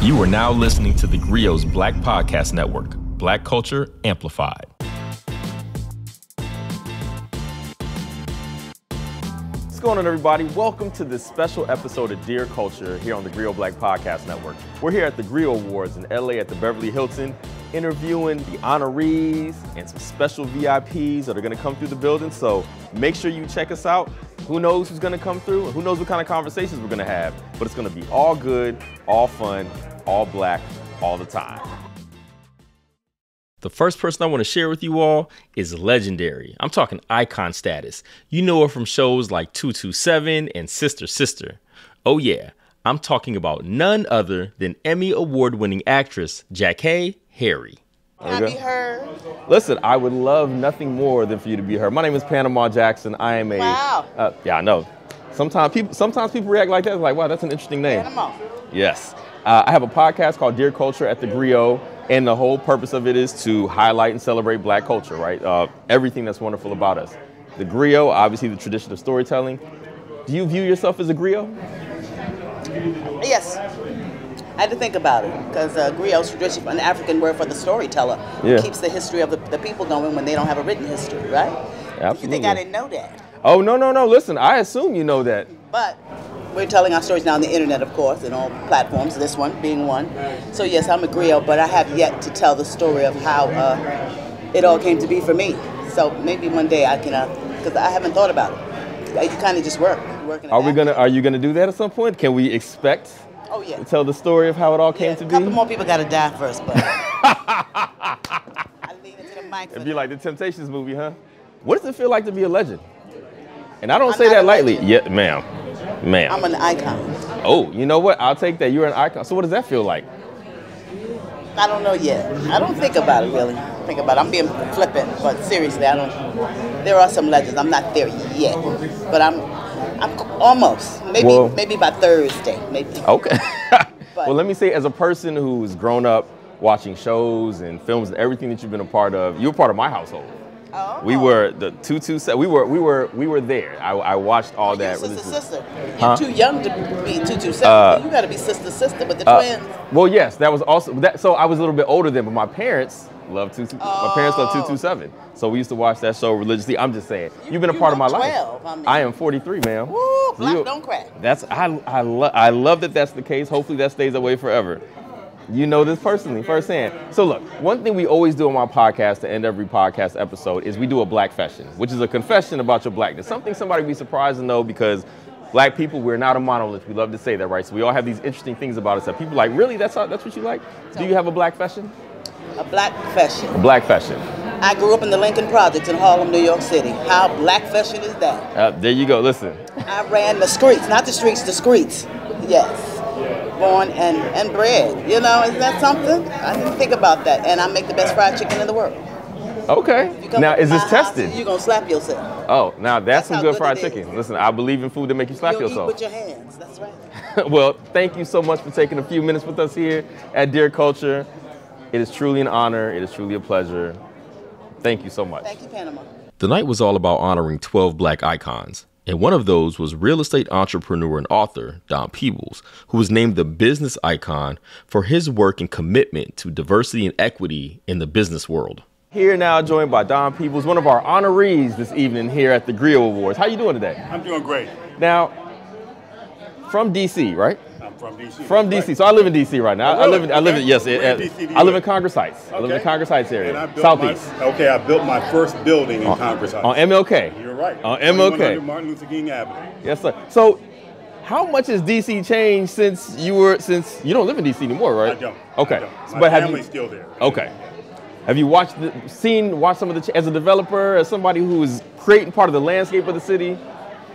You are now listening to theGrio's Black Podcast Network, Black Culture Amplified. What's going on, everybody? Welcome to this special episode of Dear Culture here on the theGrio Black Podcast Network. We're here at the theGrio Awards in LA at the Beverly Hilton, interviewing the honorees and some special VIPs that are gonna come through the building. So make sure you check us out. Who knows who's gonna come through? Who knows what kind of conversations we're gonna have? But it's gonna be all good, all fun, all black, all the time. The first person I want to share with you all is legendary. I'm talking icon status. You know her from shows like 227 and Sister Sister. Oh yeah, I'm talking about none other than Emmy Award-winning actress Jackée Harry. Can I be her? Listen, I would love nothing more than for you to be her. My name is Panama Jackson. I am a Wow. Yeah, I know. Sometimes people react like that. It's like, wow, that's an interesting name. Panama. Yes. I have a podcast called Dear Culture at theGrio, and the whole purpose of it is to highlight and celebrate black culture, right? Everything that's wonderful about us. The griot, obviously the tradition of storytelling. Do you view yourself as a griot? Yes. I had to think about it, because griot is traditionally an African word for the storyteller. Yeah. It keeps the history of the people going when they don't have a written history, right? Absolutely. You think I didn't know that? Oh, no. Listen, I assume you know that. But we're telling our stories now on the internet, of course, and all platforms, this one being one. So yes, I'm a griot, but I have yet to tell the story of how it all came to be for me. So maybe one day I can, because I haven't thought about it. You kind of just working. Are you gonna do that at some point? Can we expect Oh yeah. to tell the story of how it all came to be? A couple more people got to die first, but I lean into the mic. It'd be like the Temptations movie, huh? What does it feel like to be a legend? And I don't say not that a lightly. legend. Yeah, ma'am. I'm an icon. Oh, you know what? I'll take that. You're an icon. So what does that feel like? I don't know yet. I don't think about it really. I'm being flippant, but seriously, I don't. There are some legends. I'm not there yet, but I'm almost. Maybe by Thursday. Maybe. Okay. Well, let me say, as a person who's grown up watching shows and films and everything that you've been a part of, you were part of my household. Oh. We were the 227. We were there. I watched all that. Sister. You're Huh? too young to be 227. You got to be sister with the twins. Well, yes, that was also that. So I was a little bit older then, but my parents loved My parents loved 227. So we used to watch that show religiously. I'm just saying, you've been a part of my life. 12, I am 43, ma'am. Woo, black don't crack. I love that that's the case. Hopefully that stays that way forever. You know this personally, firsthand. So look, one thing we always do on my podcast to end every podcast episode is we do a black fashion, which is a confession about your blackness. Something somebody would be surprised to know, because black people, we're not a monolith. We love to say that, right? So we all have these interesting things about us that people are like, really? That's what you like? Do you have a black fashion? A black fashion. A black fashion. I grew up in the Lincoln Projects in Harlem, New York City. How black fashion is that? There you go, listen. I ran the streets, not the streets, the streets. Yes. Born and bred. You know, isn't that something? I didn't think about that. And I make the best fried chicken in the world. Okay. Now, is this tested? You're going to slap yourself. Oh, now that's some good fried it chicken. Listen, I believe in food that make you slap yourself. Eat with your hands. That's right. Well, thank you so much for taking a few minutes with us here at Dear Culture. It is truly an honor. It is truly a pleasure. Thank you so much. Thank you, Panama. The night was all about honoring 12 black icons. And one of those was real estate entrepreneur and author Don Peebles, who was named the business icon for his work and commitment to diversity and equity in the business world. Here now joined by Don Peebles, one of our honorees this evening here at the theGrio Awards. How you doing today? I'm doing great. Now, from DC, right? I'm from DC. From DC. So I live in DC right now. Oh, really? I live in yes. Where in DC do you I live in live? Congress Heights. I live in the Okay. Congress Heights area, And I built southeast. I built my first building in Congress Heights. On MLK. You're right. On MLK. 2100 Martin Luther King Avenue. Yes, sir. So, how much has DC changed since you don't live in DC anymore, right? I don't. Okay. I don't. My But family's still there. Okay. Have you watched some of the as a developer, as somebody who is creating part of the landscape of the city?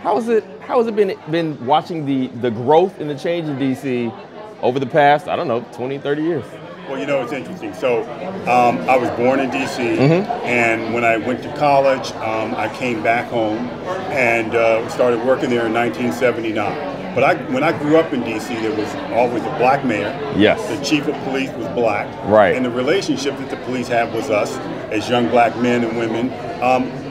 How has it been watching the growth and the change in DC over the past, I don't know, 20, 30 years? Well, you know, it's interesting. So I was born in D.C., and when I went to college, I came back home and started working there in 1979. But when I grew up in D.C., there was always a black mayor. Yes. The chief of police was black. Right. And the relationship that the police had with us as young black men and women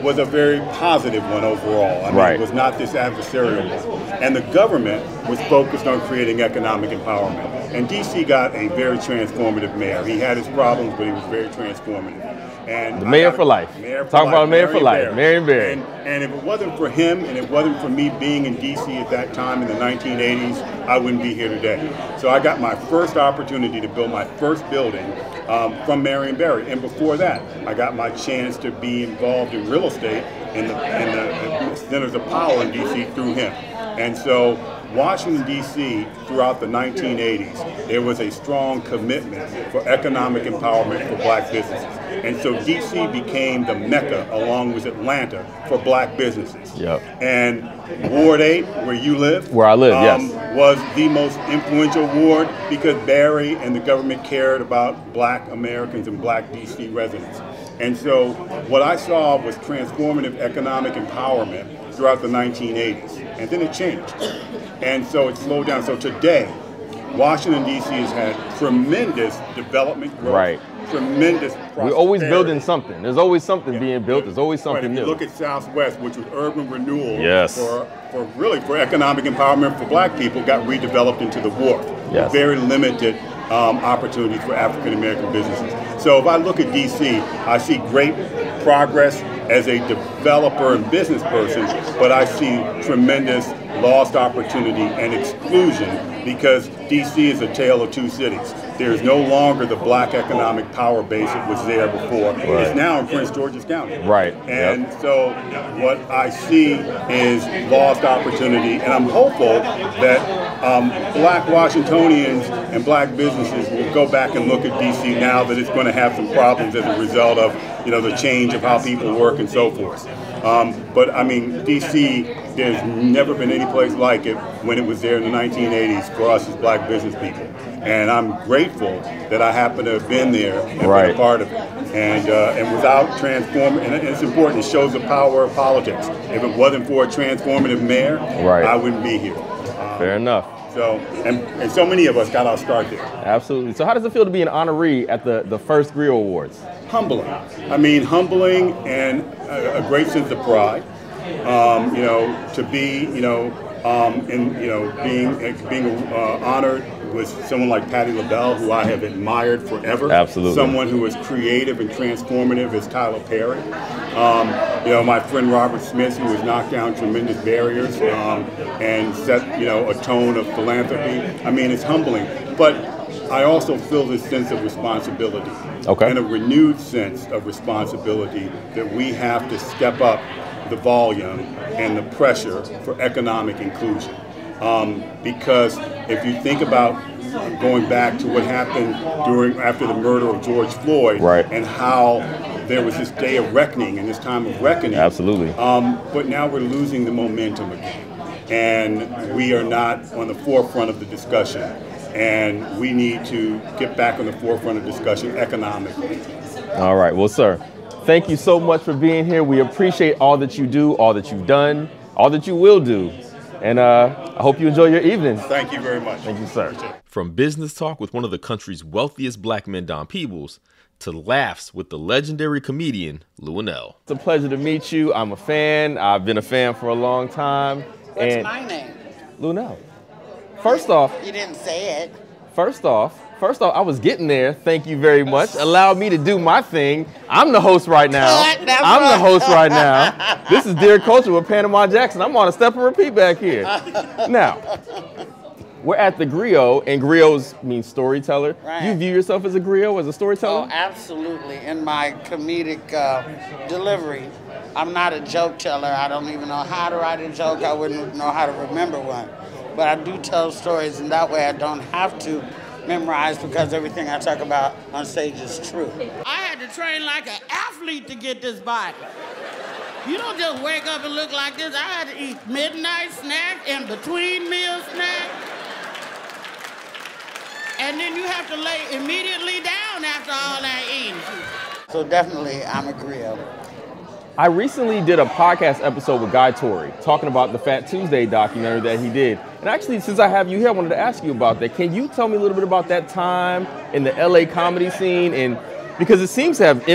was a very positive one overall. I mean, Right. it was not this adversarial one. And the government was focused on creating economic empowerment. And DC got a very transformative mayor. He had his problems, but he was very transformative. And the mayor for life. Talk about mayor for life, Marion Barry. And if it wasn't for him, and it wasn't for me being in DC at that time in the 1980s, I wouldn't be here today. So I got my first opportunity to build my first building from Marion Barry. And before that, I got my chance to be involved in real estate in the centers of power in DC through him. And so Washington, D.C., throughout the 1980s, there was a strong commitment for economic empowerment for black businesses. And so D.C. became the mecca, along with Atlanta, for black businesses. Yep. And Ward 8, where you live, where I live, yes, was the most influential ward because Barry and the government cared about black Americans and black D.C. residents. And so what I saw was transformative economic empowerment throughout the 1980s. And then it changed. And so it slowed down. So today, Washington, D.C. has had tremendous development growth. Right. Tremendous prosperity. We're always building something. There's always something being built. There's always something new. If you look at Southwest, which was urban renewal yes, for economic empowerment for black people, got redeveloped into the Wharf. Yes. Very limited opportunities for African American businesses. So if I look at D.C., I see great progress as a developer and business person, but I see tremendous lost opportunity and exclusion because D.C. is a tale of two cities. There's no longer the black economic power base that was there before. Right. It's now in Prince George's County. Right. And so what I see is lost opportunity, and I'm hopeful that black Washingtonians and black businesses will go back and look at D.C. now that it's going to have some problems as a result of the change of how people work and so forth. But I mean, D.C., there's never been any place like it when it was there in the 1980s for us as black business people. And I'm grateful that I happen to have been there and been a part of it. And without transforming, and it's important, it shows the power of politics. If it wasn't for a transformative mayor, I wouldn't be here. Fair enough. So, and so many of us got our start there. Absolutely. So how does it feel to be an honoree at the first GRIO Awards? Humbling. I mean, humbling and a great sense of pride. To be, being honored with someone like Patti LaBelle, who I have admired forever. Absolutely. Someone who is creative and transformative as Tyler Perry. My friend Robert Smith, who has knocked down tremendous barriers and set, a tone of philanthropy. I mean, it's humbling. But I also feel this sense of responsibility. Okay. And a renewed sense of responsibility that we have to step up the volume and the pressure for economic inclusion. Because if you think about going back to what happened after the murder of George Floyd, and how there was this day of reckoning and this time of reckoning. Absolutely. But now we're losing the momentum again. And we are not on the forefront of the discussion. And we need to get back on the forefront of discussion economically. All right. Well, sir, thank you so much for being here. We appreciate all that you do, all that you've done, all that you will do. And I hope you enjoy your evening. Thank you very much. Thank you, sir. From business talk with one of the country's wealthiest black men, Don Peebles, to laughs with the legendary comedian, Luenell. It's a pleasure to meet you. I'm a fan. I've been a fan for a long time. What's my name? Luenell. First off. You didn't say it. First off, I was getting there. Thank you very much. Allow me to do my thing. I'm the host right now. The host right now. This is Dear Culture with Panama Jackson. I'm on a step and repeat back here. Now, we're at the GRIO, and GRIOs means storyteller. Right. You view yourself as a GRIO, as a storyteller? Oh, absolutely. In my comedic delivery, I'm not a joke teller. I don't even know how to write a joke. I wouldn't know how to remember one. But I do tell stories, and that way I don't have to memorize because everything I talk about on stage is true. I had to train like an athlete to get this body. You don't just wake up and look like this. I had to eat midnight snack and between meal snack. And then you have to lay immediately down after all that eating. So definitely, I'm a GRIO. I recently did a podcast episode with Guy Torrey talking about the Fat Tuesday documentary that he did. And actually, since I have you here, I wanted to ask you about that. Can you tell me a little bit about that time in the LA comedy scene? And because it seems to have,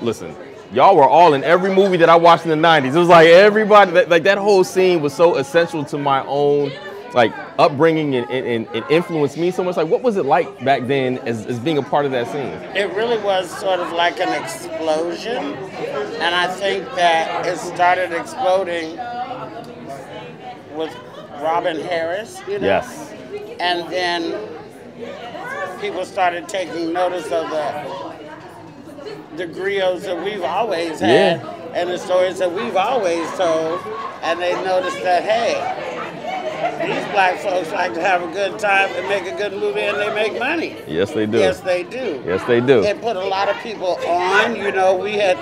listen, y'all were all in every movie that I watched in the 90s. It was like everybody, like that whole scene was so essential to my own, like upbringing and influenced me so much. Like, what was it like back then as being a part of that scene? It really was sort of like an explosion, and I think that it started exploding with Robin Harris, you know? Yes. And then people started taking notice of the griots that we've always had and the stories that we've always told, and they noticed that, hey, these black folks like to have a good time and make a good movie, and they make money. Yes, they do. Yes, they do. Yes, they do. It put a lot of people on. You know, we had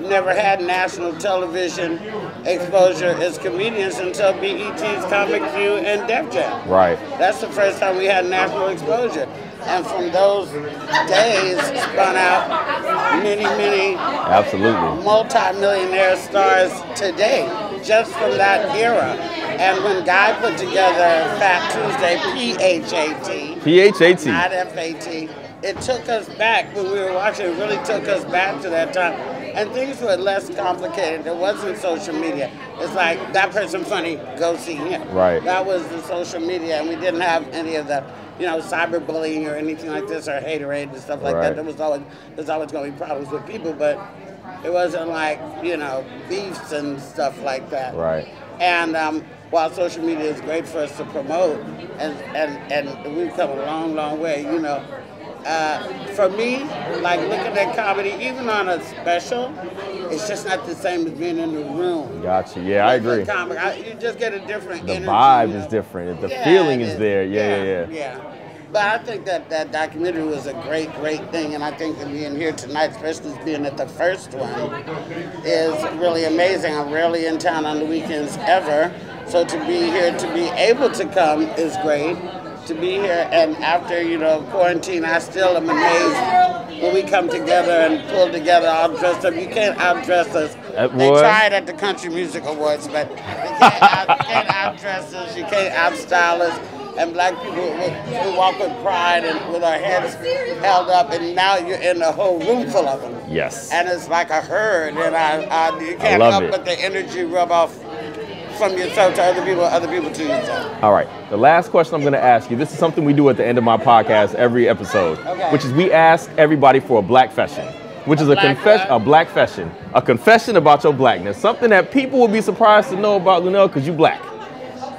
never had national television exposure as comedians until BET's Comic View and Def Jam. Right. That's the first time we had national exposure. And from those days spun out many, many Absolutely. multi-millionaire stars today, just from that era. And when Guy put together Fat Tuesday, P-H-A-T, P-H-A-T. not F-A-T, it took us back, when we were watching, it really took us back to that time. And things were less complicated. There wasn't social media. It's like, that person funny, go see him. Right. That was the social media, and we didn't have any of the, you know, cyberbullying or anything like this, or haterade and stuff like Right. that. There's always going to be problems with people, but it wasn't like, you know, beefs and stuff like that. Right. And while social media is great for us to promote, and we've come a long, long way, you know. For me, like looking at comedy, even on a special, it's just not the same as being in the room. Gotcha. Yeah, I agree. You just get a different The energy. vibe you know? is different. The feeling is there. Yeah. Yeah. But I think that documentary was a great, great thing, and I think that being here tonight, especially being at the first one, is really amazing. I'm rarely in town on the weekends ever, so to be here, to be able to come is great. To be here, and after, you know, quarantine, I still am amazed when we come together and pull together all dressed up. You can't outdress us. They tried at the Country Music Awards, but you can't outdress us, you can't outstyle us. And black people we walk with pride and with our heads held up, and now you're in a whole room full of them. Yes. And it's like a herd, and you can't help but the energy rub off from yourself to other people to yourself. All right. The last question I'm going to ask you, this is something we do at the end of my podcast every episode, which is we ask everybody for a black fashion, which is a black fashion, a confession about your blackness, something that people will be surprised to know about Luenell because you black.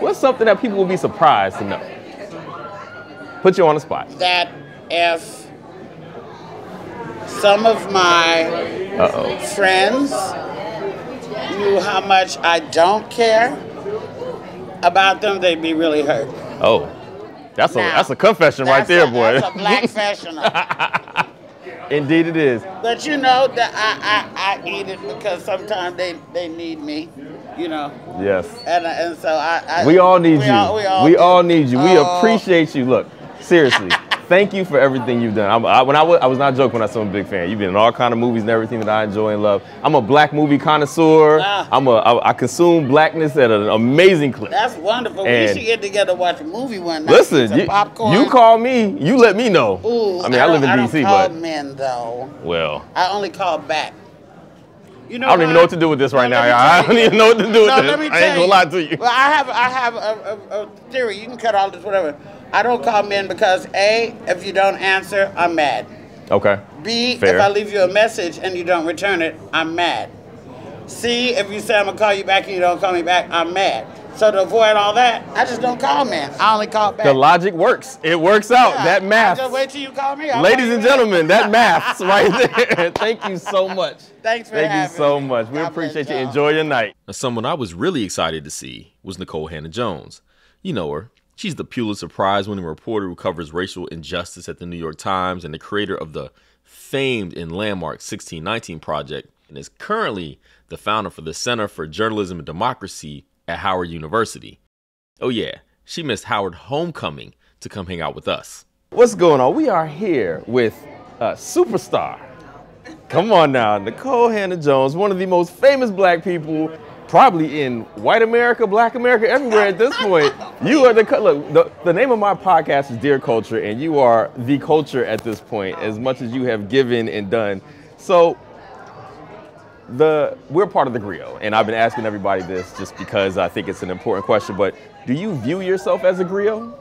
What's something that people will be surprised to know? Put you on the spot. That if some of my friends knew how much I don't care about them, they'd be really hurt. Oh, that's a confession right there, boy. That's a black fashion. Indeed it is. But you know that I eat it because sometimes they need me, you know. Yes. And so we all need you. We all need you. We Oh. appreciate you. Look, seriously. Thank you for everything you've done. I was not joking when I said I'm a big fan. You've been in all kind of movies and everything that I enjoy and love. I'm a black movie connoisseur. I consume blackness at an amazing clip. That's wonderful. We should get together and watch a movie one night. Listen, popcorn. you call me, you let me know. Ooh, I mean, I live in DC, I don't call but men though. well, I only call back. You know, I don't even know what to do with this right now, y'all. I don't even know what to do with this. Let me I ain't gonna lie to you. Well, I have a theory. You can cut all this, whatever. I don't call men because A, if you don't answer, I'm mad. Okay. B, Fair. if I leave you a message and you don't return it, I'm mad. C, if you say I'm gonna call you back and you don't call me back, I'm mad. So to avoid all that, I just don't call men. I only call back. The logic works. It works out. Yeah, That math. I just wait till you call me. Ladies and gentlemen, that math's right there. Thank you so much. Thanks for having me. Thank you so much. We God appreciate bless you. y'all. Enjoy your night. Someone I was really excited to see was Nicole Hannah-Jones. You know her. She's the Pulitzer Prize-winning reporter who covers racial injustice at the New York Times and the creator of the famed and landmark 1619 Project, and is currently the founder for the Center for Journalism and Democracy at Howard University. Oh yeah, she missed Howard homecoming to come hang out with us. What's going on? We are here with a superstar. Come on now, Nicole Hannah-Jones, one of the most famous black people probably in white America, black America, everywhere at this point. You are the name of my podcast is Dear Culture, and you are the culture at this point, as much as you have given and done. So we're part of theGrio, and I've been asking everybody this just because I think it's an important question, but do you view yourself as a griot?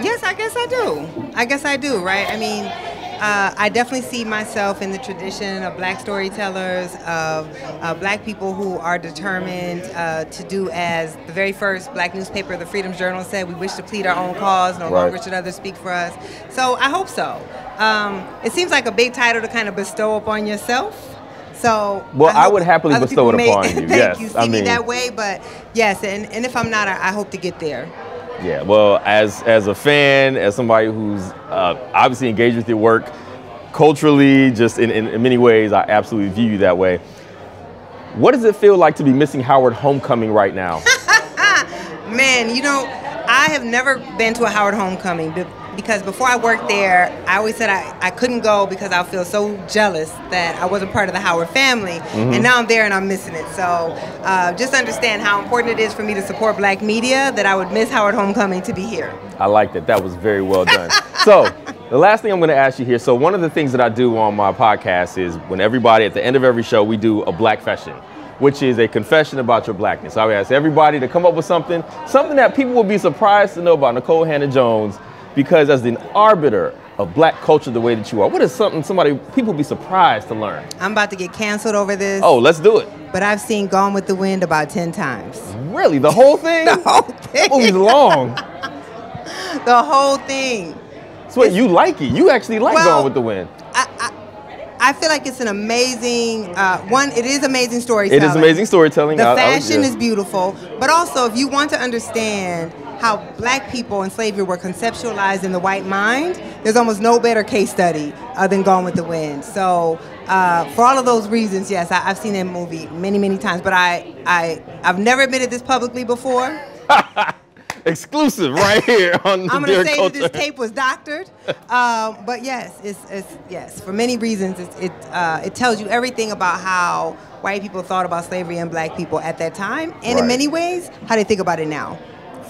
Yes, I guess I do. I guess I do, right? I mean, I definitely see myself in the tradition of black storytellers, of black people who are determined to do as the very first black newspaper, the Freedom's Journal, said, we wish to plead our own cause, no longer should others speak for us. So I hope so. It seems like a big title to kind of bestow upon yourself. So well, I would happily bestow it upon you. Thank you. See me that way, but yes, and if I'm not, I hope to get there. Yeah, well, as a fan, as somebody who's obviously engaged with your work, culturally, just in many ways, I absolutely view you that way. What does it feel like to be missing Howard Homecoming right now? Man, you know, I have never been to a Howard Homecoming because before I worked there, I always said I couldn't go because I feel so jealous that I wasn't part of the Howard family. And now I'm there and I'm missing it. So just understand how important it is for me to support black media that I would miss Howard Homecoming to be here. I like that. That was very well done. So the last thing I'm going to ask you here. So one of the things that I do on my podcast is when everybody, at the end of every show, we do a black confession, which is a confession about your blackness. So I would ask everybody to come up with something that people will be surprised to know about Nicole Hannah-Jones, because as the arbiter of black culture the way that you are, what is something people will be surprised to learn? I'm about to get canceled over this. Oh, let's do it. But I've seen Gone with the Wind about 10 times. Really? The whole thing? The whole thing. That movie's long. The whole thing. So you like it. You actually like Gone with the Wind. I feel like it's an amazing, it is amazing storytelling. It is amazing storytelling. The fashion is beautiful. But also, if you want to understand how black people in slavery were conceptualized in the white mind, there's almost no better case study than Gone with the Wind. So for all of those reasons, yes, I've seen that movie many, many times. But I've never admitted this publicly before. Exclusive right here on the I'm going to say Culture. that this tape was doctored, but yes, yes, for many reasons, it tells you everything about how white people thought about slavery and black people at that time, and in many ways, how they think about it now.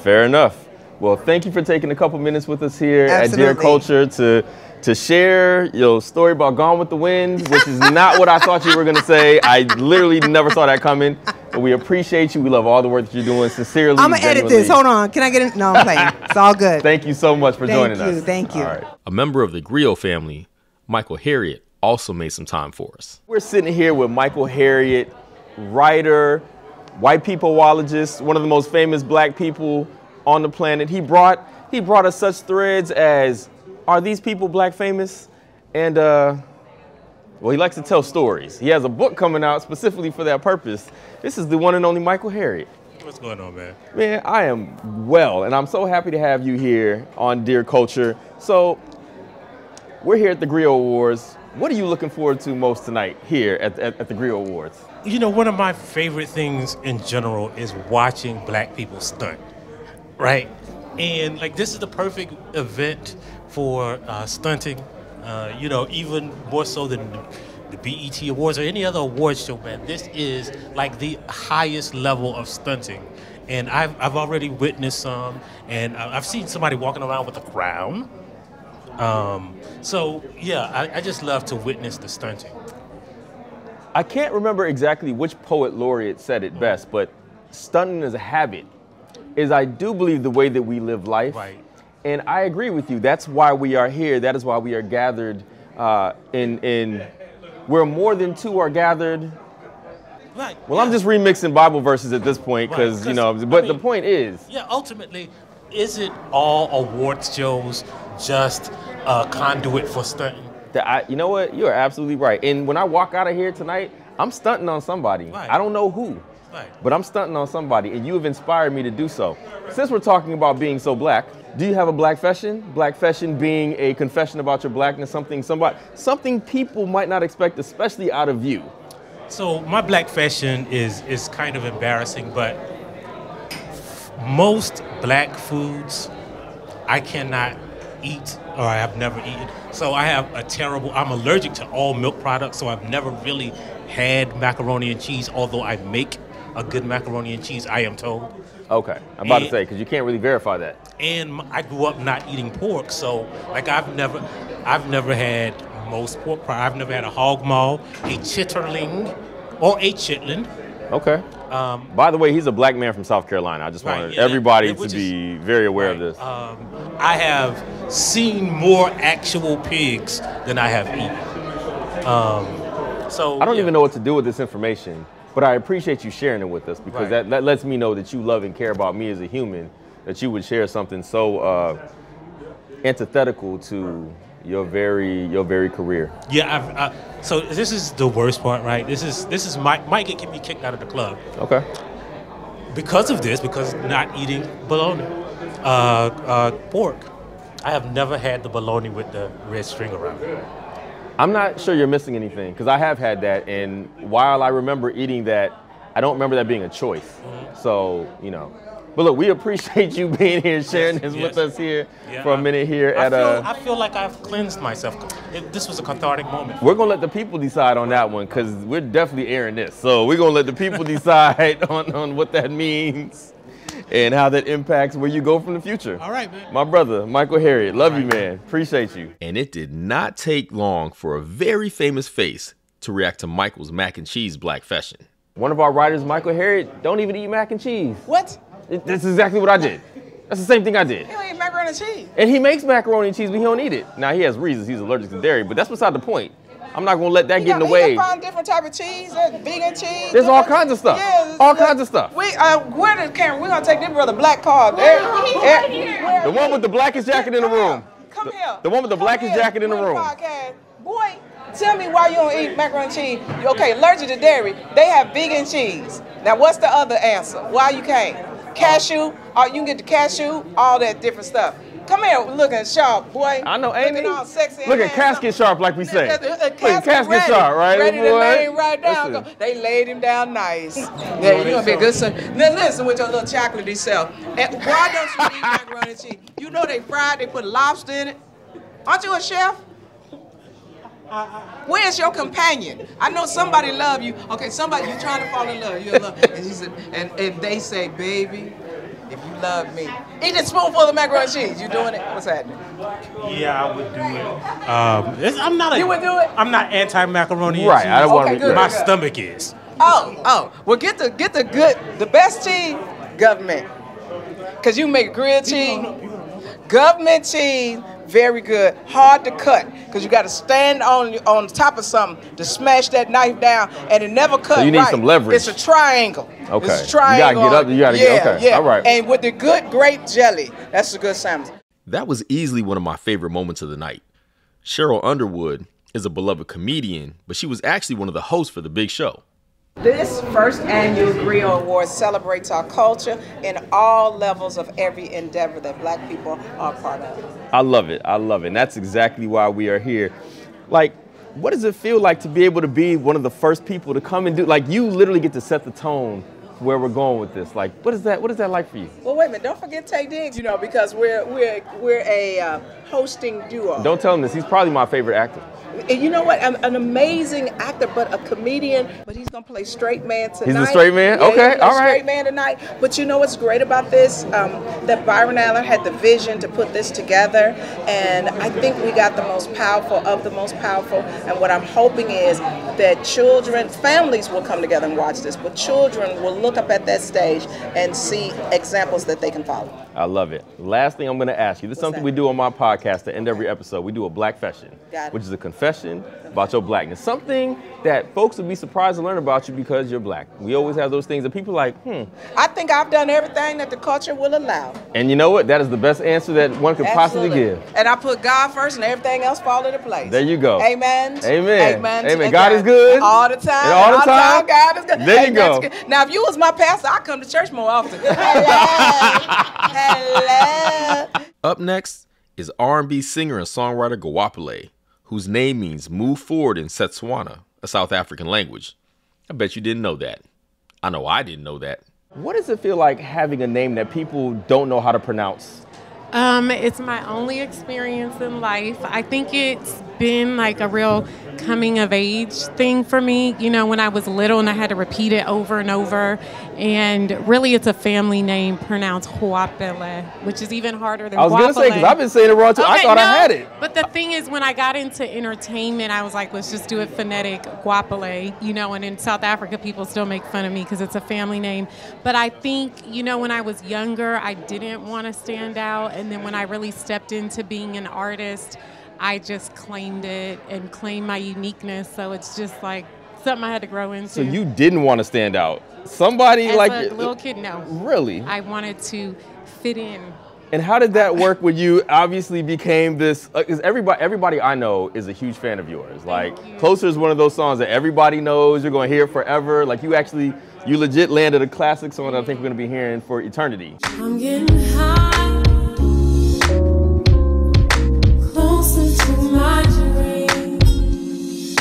Fair enough. Well, thank you for taking a couple minutes with us here Absolutely. at Dear Culture to share your story about Gone with the Wind, which is not what I thought you were going to say. I literally never saw that coming. But we appreciate you. We love all the work that you're doing. Sincerely, I'm going to edit this. Hold on. Can I get it? No, I'm playing. It's all good. Thank you so much for joining us. Thank you. All right. A member of the Griot family, Michael Harriet, also made some time for us. We're sitting here with Michael Harriet, writer, white peopleologist, one of the most famous black people on the planet. He brought us such threads as, are these people black famous? And well, he likes to tell stories. He has a book coming out specifically for that purpose. This is the one and only Michael Harriet. What's going on, man? Man, I am well, and I'm so happy to have you here on Dear Culture. So, we're here at the theGrio Awards. What are you looking forward to most tonight here at the theGrio Awards? You know, one of my favorite things in general is watching black people stunt, right? And like, this is the perfect event for stunting. You know, even more so than the BET Awards or any other award show, man. This is like the highest level of stunting. And I've already witnessed some, and I've seen somebody walking around with a crown. So yeah, I just love to witness the stunting. I can't remember exactly which poet laureate said it best, but stunting as a habit is, I do believe, the way that we live life. Right. And I agree with you. That's why we are here. That is why we are gathered where more than two are gathered. Right. Well, yeah. I'm just remixing Bible verses at this point because, right, you know, but I mean, the point is. Yeah, ultimately, isn't all awards shows just a conduit for stunting? You know what? You are absolutely right. And when I walk out of here tonight, I'm stunting on somebody. Right. I don't know who. Right. But I'm stunting on somebody, and you have inspired me to do so. Since we're talking about being so black, do you have a black fashion? Black fashion being a confession about your blackness, something people might not expect, especially out of you. So my black fashion is kind of embarrassing, but most black foods I cannot eat, or I have never eaten. So I'm allergic to all milk products, so I've never really had macaroni and cheese, although I make a good macaroni and cheese, I am told. Okay, I'm about to say, because you can't really verify that. And I grew up not eating pork, so like I've never had most pork pie. I've never had a hog maw, a chitterling, or a chitlin. Okay. By the way, he's a black man from South Carolina. I just wanted everybody to be very aware of this. I have seen more actual pigs than I have eaten. So I don't even know what to do with this information, but I appreciate you sharing it with us because that lets me know that you love and care about me as a human, that you would share something so antithetical to your very career. Yeah, so this is the worst part, right? This is might get me kicked out of the club. Okay. Because of this, because not eating bologna, pork. I have never had the bologna with the red string around it. I'm not sure you're missing anything because I have had that, and while I remember eating that, I don't remember that being a choice. Mm-hmm. So, you know. But look, we appreciate you being here, sharing this with us here for a minute here I feel like I've cleansed myself. This was a cathartic moment. We're going to let the people decide on that one because we're definitely airing this. So we're going to let the people decide on what that means and how that impacts where you go from the future. All right, man. My brother, Michael Harriet, love you, man. Appreciate you. And it did not take long for a very famous face to react to Michael's mac and cheese black fashion. One of our writers, Michael Harriet, don't even eat mac and cheese. What? That's exactly what I did. That's the same thing I did. He don't eat macaroni and cheese. And he makes macaroni and cheese, but he don't eat it. Now, he has reasons. He's allergic to dairy, but that's beside the point. I'm not going to let that get in the way. You can find different type of cheese. There's vegan cheese. There's all kinds of stuff. Yeah, all kinds of stuff. Where's the camera? We're going to take this brother black card. The one with the blackest jacket in the room. Come here. The one with the blackest jacket in the room. Boy, tell me why you don't eat macaroni and cheese. Okay, allergic to dairy. They have vegan cheese. Now, what's the other answer? Why you can't? Cashew, you can get the cashew, all that different stuff. Come here, looking sharp, boy. I know, ain't looking all sexy. Look at casket sharp, like we say. Casket ready, sharp, right? Ready boy? to lay him right down. They laid him down nice. Yeah, you gonna be a good son. Now listen with your little chocolatey self. And why don't you eat macaroni and cheese? You know they fried, they put lobster in it. Aren't you a chef? Where's your companion? I know somebody love you. Okay, somebody you trying to fall in love. You're in love. And she said, and they say, baby, if you love me, eat a spoonful of macaroni and cheese. You doing it? What's happening? Yeah, I would do it. I'm not. You would do it? I'm not anti-macaroni and right, cheese. I don't want to. Good, My good. stomach is. Oh. Well, get the best cheese, government. Cause you make grilled cheese, government cheese. Very good, hard to cut, because you got to stand on top of something to smash that knife down, and it never cuts. So you need some leverage. It's a triangle. Okay. It's a triangle. You gotta get up. You gotta get. Okay. Yeah. All right. And with the good grape jelly, that's a good sandwich. That was easily one of my favorite moments of the night. Cheryl Underwood is a beloved comedian, but she was actually one of the hosts for The Big Show. This first annual GRIO Award celebrates our culture in all levels of every endeavor that Black people are a part of. I love it. I love it. And that's exactly why we are here. Like, what does it feel like to be able to be one of the first people to come and do, like, you literally get to set the tone where we're going with this? Like, what is that like for you? Well, wait a minute. Don't forget Tay Diggs, because we're a hosting duo. Don't tell him this. He's probably my favorite actor. And you know what? An amazing actor, but a comedian. But he's gonna play straight man tonight. He's the straight man? Yeah, Okay, all right. Straight man tonight. But you know what's great about this? That Byron Allen had the vision to put this together, and I think we got the most powerful of the most powerful. And what I'm hoping is that families will come together and watch this, but children will look up at that stage and see examples that they can follow. I love it. Last thing I'm going to ask you, this is something we do on my podcast to end every episode. We do a black fashion, which is a confession about your blackness. Something that folks would be surprised to learn about you because you're black. We always have those things that people are like, I think I've done everything that the culture will allow. And you know what? That is the best answer that one could possibly give. And I put God first and everything else fall into place. There you go. Amen. Amen. Amen. Amen. God is good. All the time. And all the time. God is good. There you go. Now, if you was my pastor, I'd come to church more often. Hello. Up next is R&B singer and songwriter Gawapale, whose name means move forward in Setswana, a South African language. I bet you didn't know that. I know I didn't know that. What does it feel like having a name that people don't know how to pronounce? It's my only experience in life. I think it's been like a real coming of age thing for me, you know, when I was little and I had to repeat it over and over. And really it's a family name pronounced Huapele, which is even harder than I was going to say, because I've been saying it wrong too. I thought I had it. But the thing is, when I got into entertainment, I was like, let's just do it phonetic, Guapele, you know, and in South Africa, people still make fun of me because it's a family name. But I think, you know, when I was younger, I didn't want to stand out. And then when I really stepped into being an artist, I just claimed it and claimed my uniqueness. So it's just like something I had to grow into. So you didn't want to stand out. Somebody As like a little kid, no. Really? I wanted to fit in. And how did that work when you obviously became this? Because everybody I know is a huge fan of yours. Like, Closer is one of those songs that everybody knows. You're going to hear it forever. Like, you legit landed a classic song that I think we're going to be hearing for eternity. I'm getting high, closer to my dreams.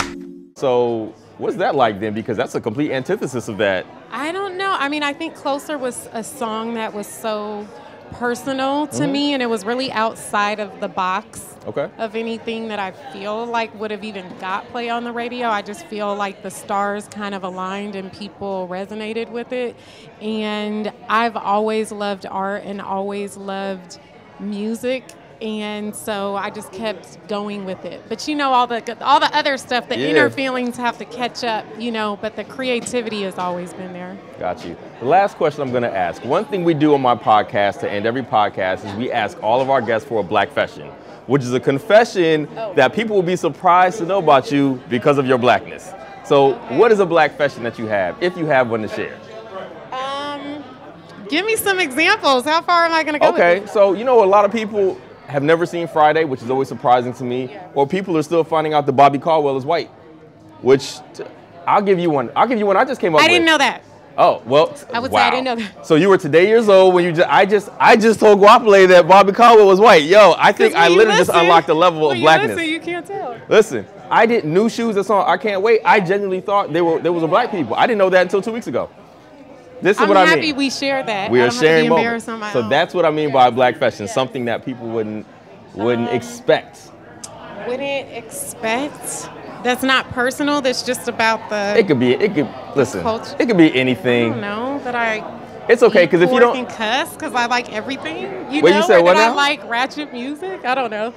So what's that like then? Because that's a complete antithesis of that. I don't know. I mean, I think Closer was a song that was so personal to me, and it was really outside of the box of anything that I feel like would have even got play on the radio. I just feel like the stars kind of aligned and people resonated with it. And I've always loved art and always loved music. And so I just kept going with it. But you know, all the other stuff, the inner feelings have to catch up, you know, but the creativity has always been there. Got you. The last question I'm going to ask. One thing we do on my podcast to end every podcast is we ask all of our guests for a black fashion, which is a confession that people will be surprised to know about you because of your blackness. So what is a black fashion that you have, if you have one to share? Give me some examples. How far am I going to go with this? So, you know, a lot of people have never seen Friday, which is always surprising to me, or people are still finding out that Bobby Caldwell is white, which I'll give you one. I just came up with. I didn't know that. Oh, well, I would say I didn't know that. So you were today years old when you I just told Guapele that Bobby Caldwell was white. Yo, I think I literally just unlocked the level of blackness. You can't tell. Listen, I didn't New Shoes, that song, I Can't Wait. I genuinely thought there was a black people. I didn't know that until 2 weeks ago. This is what I mean. I'm happy we shared that. We are sharing moments. So that's what I mean by black fashion, something that people wouldn't expect. Wouldn't expect? That's not personal. That's just about the. It could listen. Culture. It could be anything. I don't know that I. It's okay because if you don't. Can cuss because I like everything. You said what now? I like ratchet music. I don't know.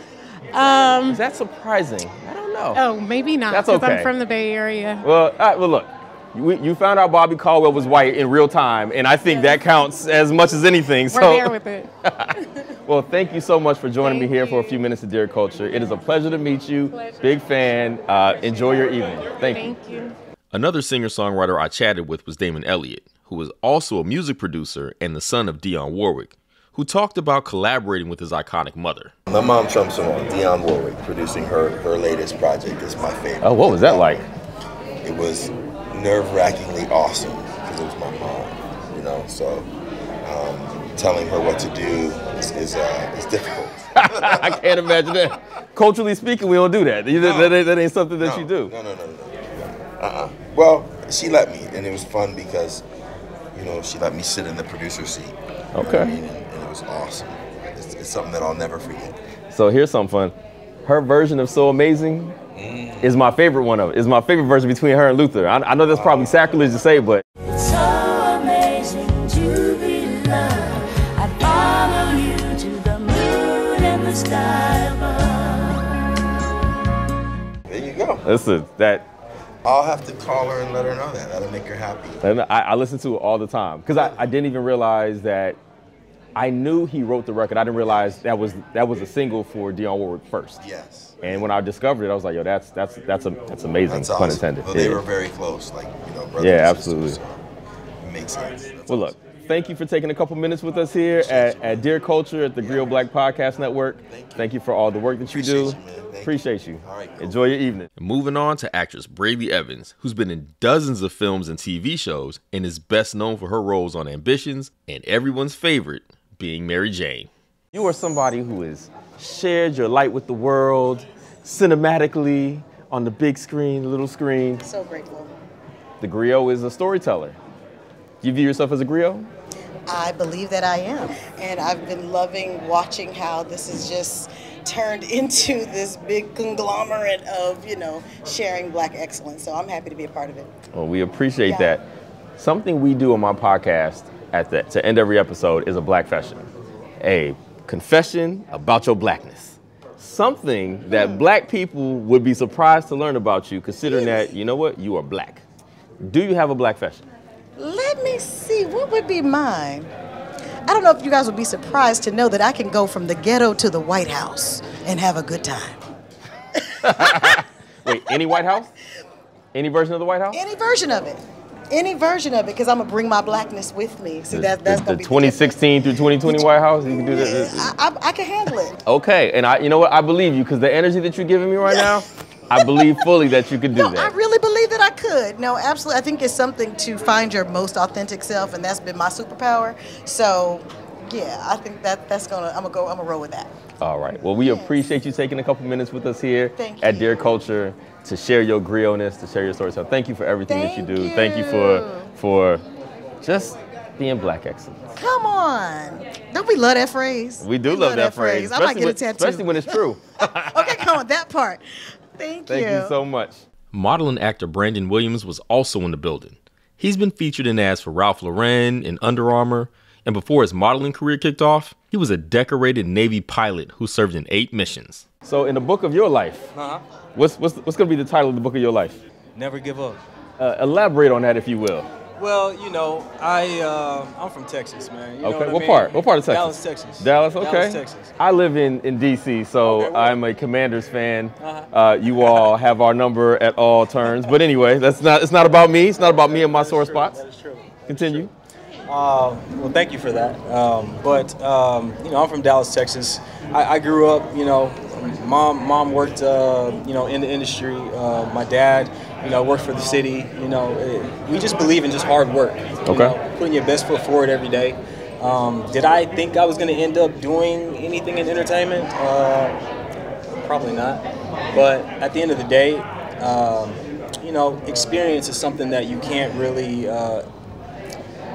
Is that surprising? I don't know. Oh, maybe not. That's okay. Because I'm from the Bay Area. Well, look. You found out Bobby Caldwell was white in real time, and I think that counts as much as anything. We're there with it. Well, thank you so much for joining me here for a few minutes of Dear Culture. It is a pleasure to meet you. Big fan. Enjoy your evening. Thank you. Another singer-songwriter I chatted with was Damon Elliott, who was also a music producer and the son of Dionne Warwick, who talked about collaborating with his iconic mother. My mom trumps him on. Dionne Warwick producing her latest project is my favorite. Oh, what was that like? It was nerve-wrackingly awesome because it was my mom, you know. So telling her what to do is difficult. I can't imagine that. Culturally speaking, we don't do that. That ain't something that you do. No. Well, she let me, and it was fun because, you know, she let me sit in the producer's seat. Okay. You know what I mean? And it was awesome. It's something that I'll never forget. So here's something fun. Her version of So Amazing is my favorite one of it. It's my favorite version between her and Luther. I know that's probably sacrilege to say, but. It's so amazing to be loved. I'd follow you to the moon and the sky above. There you go. Listen, I'll have to call her and let her know that. That'll make her happy. And I listen to it all the time because I didn't even realize that. I knew he wrote the record. I didn't realize that was a single for Dionne Warwick first. Yes. And when I discovered it, I was like, yo, that's amazing. That's pun awesome. intended. Well, they were very close, like, you know, brothers. Yeah, and absolutely. sisters, so it makes sense. That's well, awesome. Look, thank you for taking a couple minutes with us here at Dear Culture at the GRIO Black Podcast Network. Thank you for all the work that you do. Appreciate you. All right, cool. Enjoy your evening. Moving on to actress Brayley Evans, who's been in dozens of films and TV shows and is best known for her roles on Ambitions and everyone's favorite, being Mary Jane. You are somebody who has shared your light with the world cinematically on the big screen, the little screen. So grateful. The griot is a storyteller. Do you view yourself as a griot? I believe that I am. And I've been loving watching how this is just turned into this big conglomerate of, sharing Black excellence. So I'm happy to be a part of it. Well, we appreciate that. Something we do on my podcast to end every episode is a Black confession. A confession about your Blackness. Something that Black people would be surprised to learn about you, considering that, you know what, you are Black. Do you have a Black confession? Let me see, what would be mine? I don't know if you guys would be surprised to know that I can go from the ghetto to the White House and have a good time. Wait, any White House? Any version of the White House? Any version of it. Any version of it, because I'm going to bring my Blackness with me. See, that's going to be the 2016 through 2020 White House? You can do that? I can handle it. Okay, and you know what? I believe you, because the energy that you're giving me right now, I believe fully that you could do that. I really believe that I could. No, absolutely. I think it's something to find your most authentic self, and that's been my superpower. So, yeah, I think I'm gonna roll with that. All right. Well, we appreciate you taking a couple minutes with us here at Dear Culture to share your griot-ness, to share your story. So thank you for everything that you do. Thank you for just being Black excellence. Come on. Don't we love that phrase? We do love that phrase. I might get a tattoo. Especially when it's true. Okay, come on, that part. Thank you so much. Model and actor Brandon Williams was also in the building. He's been featured in ads for Ralph Lauren and Under Armour, and before his modeling career kicked off, he was a decorated Navy pilot who served in 8 missions. So in the book of your life, what's going to be the title of the book of your life? Never Give Up. Elaborate on that, if you will. Well, I'm from Texas, man. Okay, what part? What part of Texas? Dallas, Texas. Dallas, okay. Dallas, Texas. I live in D.C., so I'm a Commanders fan. You all have our number at all turns. But anyway, it's not about me. It's not about me and my sore spots. That is true. Continue. Well, thank you for that. I'm from Dallas, Texas. I grew up, mom worked, in the industry. My dad, worked for the city. We just believe in just hard work. Putting your best foot forward every day. Did I think I was going to end up doing anything in entertainment? Probably not. But at the end of the day, experience is something that you can't really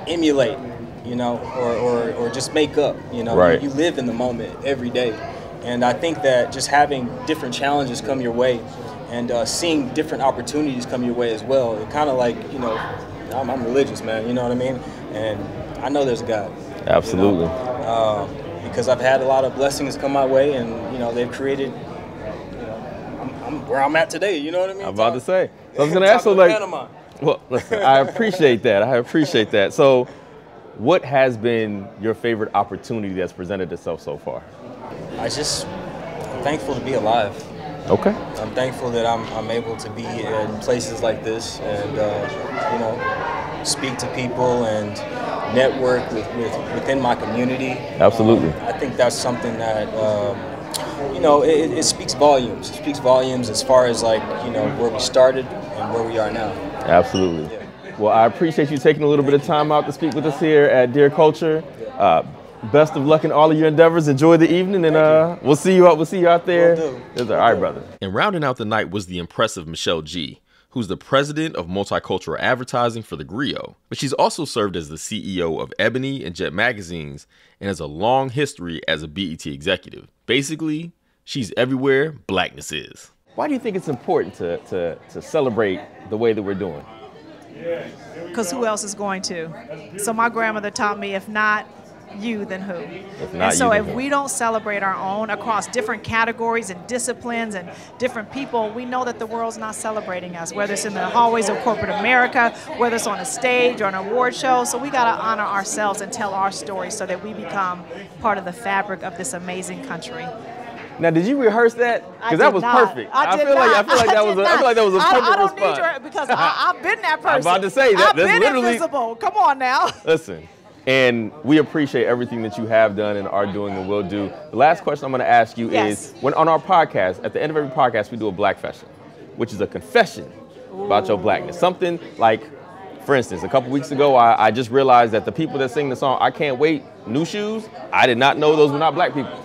emulate, or just make up. Right. You live in the moment every day. And I think that just having different challenges come your way and seeing different opportunities come your way as well, it kind of like, I'm religious, man, you know what I mean? And I know there's a God. Absolutely. Because I've had a lot of blessings come my way, and, they've created, I'm where I'm at today, you know what I mean? I'm about to say. So I was going to ask you, well, listen, I appreciate that. So what has been your favorite opportunity that's presented itself so far? I'm thankful to be alive. Okay. I'm thankful that I'm able to be in places like this and, speak to people and network within my community. Absolutely. I think that's something that, it speaks volumes. It speaks volumes as far as where we started and where we are now. Absolutely. Yeah. Well, I appreciate you taking a little bit of time out to speak with us here at Dear Culture. Best of luck in all of your endeavors. Enjoy the evening, and we'll see you out there. All right, brother. And rounding out the night was the impressive Michelle G, who's the president of multicultural advertising for theGrio. But she's also served as the CEO of Ebony and Jet magazines and has a long history as a BET executive. Basically, she's everywhere Blackness is. Why do you think it's important to celebrate the way that we're doing? Because who else is going to? So my grandmother taught me, if not you, then who? If we don't celebrate our own across different categories and disciplines and different people, we know that the world's not celebrating us, whether it's in the hallways of corporate America, whether it's on a stage or an award show. So we got to honor ourselves and tell our story so that we become part of the fabric of this amazing country. Now, did you rehearse that? Because that was perfect. I feel like that was a perfect response. I don't need your, because I've been that person. I'm about to say that. I've been invisible. Come on now. Listen. And we appreciate everything that you have done and are doing and will do. The last question I'm going to ask you is, when on our podcast, at the end of every podcast, we do a Black confession, which is a confession about your Blackness. Something like, for instance, a couple weeks ago, I just realized that the people that sing the song, I Can't Wait, New Shoes, I did not know those were not Black people.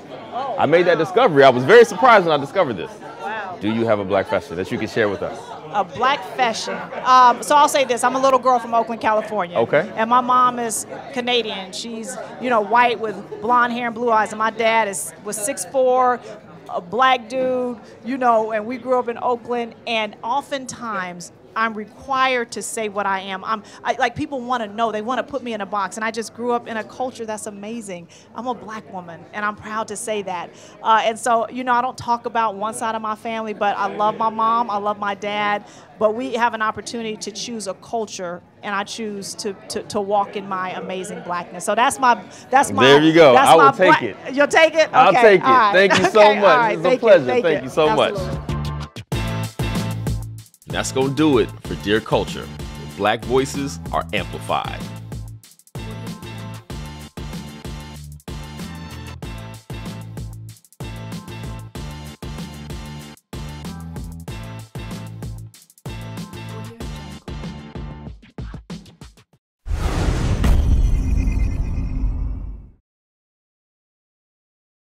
I made that discovery. I was very surprised when I discovered this. Wow. Do you have a Black confession that you can share with us? A Black confession. So I'll say this. I'm a little girl from Oakland, California. Okay. And my mom is Canadian. She's, white with blonde hair and blue eyes. And my dad was 6'4", a black dude, you know, and we grew up in Oakland, and oftentimes I'm required to say what I am. Like people want to know, they want to put me in a box, and I just grew up in a culture that's amazing. I'm a black woman, and I'm proud to say that. And so, you know, I don't talk about one side of my family, but I love my mom, I love my dad, but we have an opportunity to choose a culture, and I choose to walk in my amazing blackness. So that's my. There you go. I will take it. You'll take it? Okay. I'll take it. Right. Thank you so okay. much. Right. It's a pleasure. Thank you so Absolutely. much. That's going to do it for Dear Culture, where Black voices are amplified.